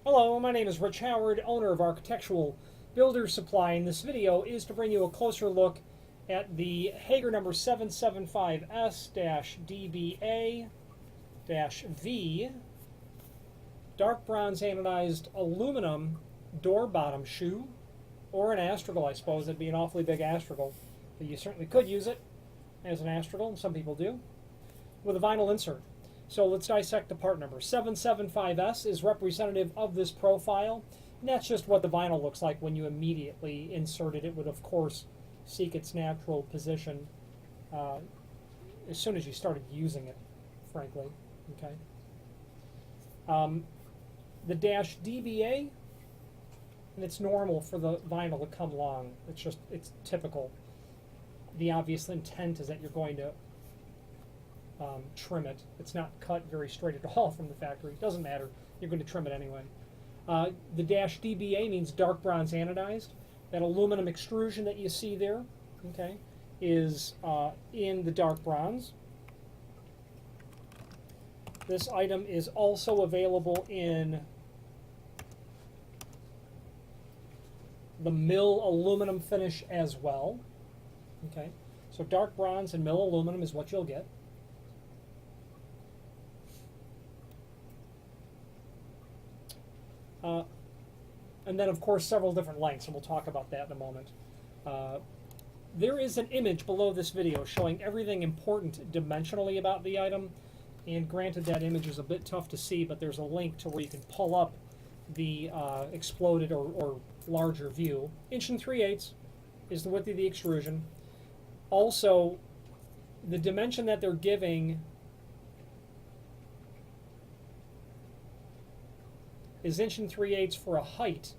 Hello, my name is Rich Howard, owner of Architectural Builder's Supply, and this video is to bring you a closer look at the Hager number 775S-DBA-V dark bronze anodized aluminum door bottom shoe, or an astragal. I suppose it'd be an awfully big astragal, but you certainly could use it as an astragal, and some people do, with a vinyl insert. So let's dissect the part number. 775S is representative of this profile, and that's just what the vinyl looks like when you immediately insert it. It would, of course, seek its natural position as soon as you started using it, frankly. Okay. The dash DBA, and it's normal for the vinyl to come long. It's typical. The obvious intent is that you're going to trim it. It's not cut very straight at all from the factory. It doesn't matter. You're going to trim it anyway. The dash DBA means dark bronze anodized. That aluminum extrusion that you see there, okay, is in the dark bronze. This item is also available in the mill aluminum finish as well. Okay, so dark bronze and mill aluminum is what you'll get. And then, of course, several different lengths, and we'll talk about that in a moment. There is an image below this video showing everything important dimensionally about the item, and granted that image is a bit tough to see, but there's a link to where you can pull up the exploded or larger view. 1 3/8 is the width of the extrusion. Also, the dimension that they're giving is 1 3/8 for a height,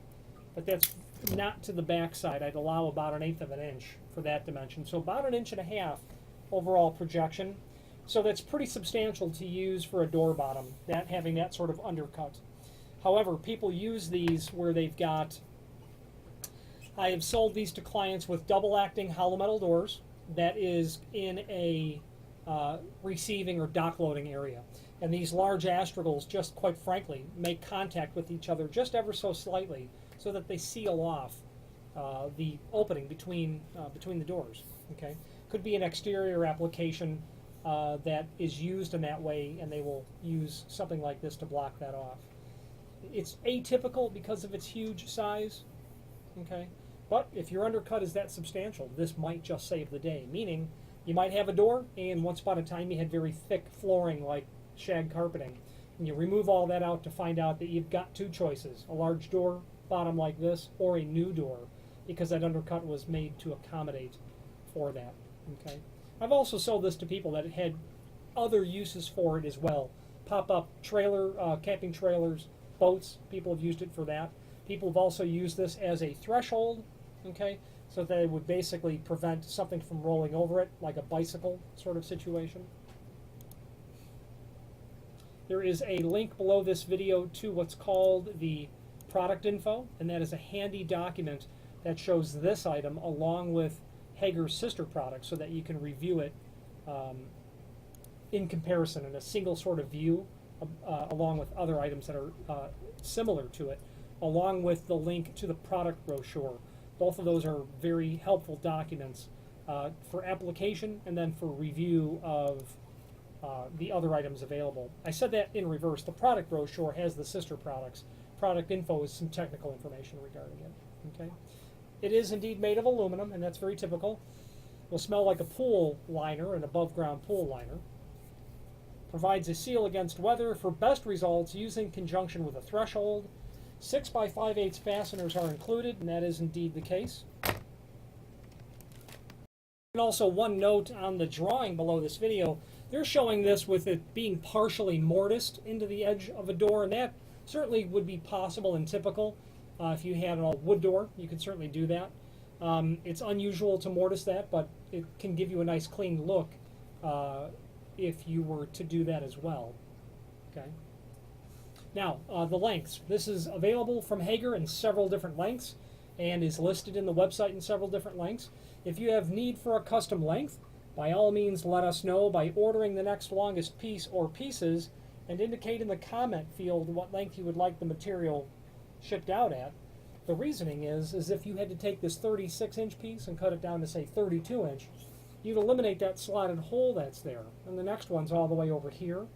but that's not to the back side. I'd allow about 1/8 of an inch for that dimension. So about 1.5 inches overall projection. So that's pretty substantial to use for a door bottom, that having that sort of undercut. However, people use these where they've got, I have sold these to clients with double acting hollow metal doors that is in a receiving or dock loading area. And these large astragals, just quite frankly, make contact with each other just ever so slightly so that they seal off the opening between the doors. Okay, could be an exterior application that is used in that way, and they will use something like this to block that off. It's atypical because of its huge size. Okay, but if your undercut is that substantial, this might just save the day. Meaning, you might have a door, and once upon a time you had very thick flooring like shag carpeting, and you remove all that out to find out that you've got two choices: a large door bottom like this, or a new door, because that undercut was made to accommodate for that. Okay, I've also sold this to people that had other uses for it as well. Pop-up trailer, camping trailers, boats. People have used it for that. People have also used this as a threshold. Okay, so that it would basically prevent something from rolling over it, like a bicycle sort of situation. There is a link below this video to what's called the product info, and that is a handy document that shows this item along with Hager's sister product so that you can review it in comparison in a single sort of view along with other items that are similar to it, along with the link to the product brochure. Both of those are very helpful documents for application and then for review of the other items available. I said that in reverse. The product brochure has the sister products. Product info is some technical information regarding it. Okay, it is indeed made of aluminum, and that's very typical. Will smell like a pool liner, an above-ground pool liner. Provides a seal against weather for best results used in conjunction with a threshold. 6 by 5/8 fasteners are included, and that is indeed the case. And also one note on the drawing below this video, they're showing this with it being partially mortised into the edge of a door, and that certainly would be possible and typical. If you had a wood door, you could certainly do that. It's unusual to mortise that, but it can give you a nice clean look if you were to do that as well. Okay. Now, the lengths. This is available from Hager in several different lengths and is listed in the website in several different lengths. If you have need for a custom length, by all means let us know by ordering the next longest piece or pieces and indicate in the comment field what length you would like the material shipped out at. The reasoning is if you had to take this 36-inch piece and cut it down to, say, 32-inch, you'd eliminate that slotted hole that's there. And the next one's all the way over here.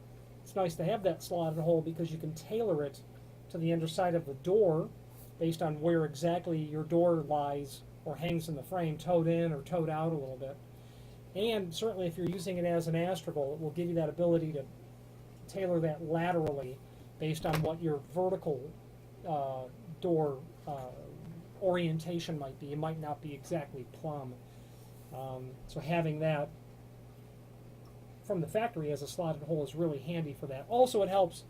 It's nice to have that slotted hole because you can tailor it to the underside of the door based on where exactly your door lies or hangs in the frame, towed in or towed out a little bit. And certainly if you're using it as an astragal, it will give you that ability to tailor that laterally based on what your vertical door orientation might be. It might not be exactly plumb. So having that from the factory as a slotted hole is really handy for that. Also, it helps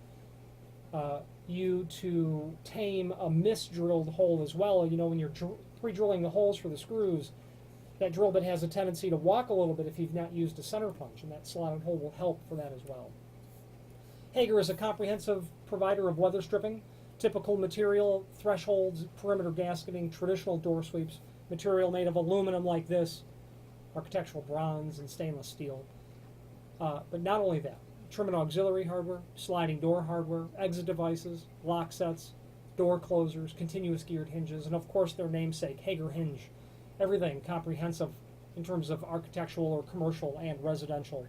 you to tame a misdrilled hole as well. You know, when you're pre-drilling the holes for the screws, that drill bit has a tendency to walk a little bit if you've not used a center punch, and that slotted hole will help for that as well. Hager is a comprehensive provider of weather stripping, typical material, thresholds, perimeter gasketing, traditional door sweeps, material made of aluminum like this, architectural bronze, and stainless steel. But not only that, trim and auxiliary hardware, sliding door hardware, exit devices, lock sets, door closers, continuous geared hinges, and of course their namesake, Hager hinge. Everything comprehensive in terms of architectural or commercial and residential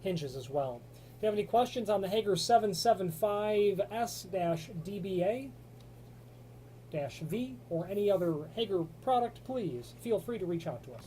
hinges as well. If you have any questions on the Hager 775S-DBA-V or any other Hager product, please feel free to reach out to us.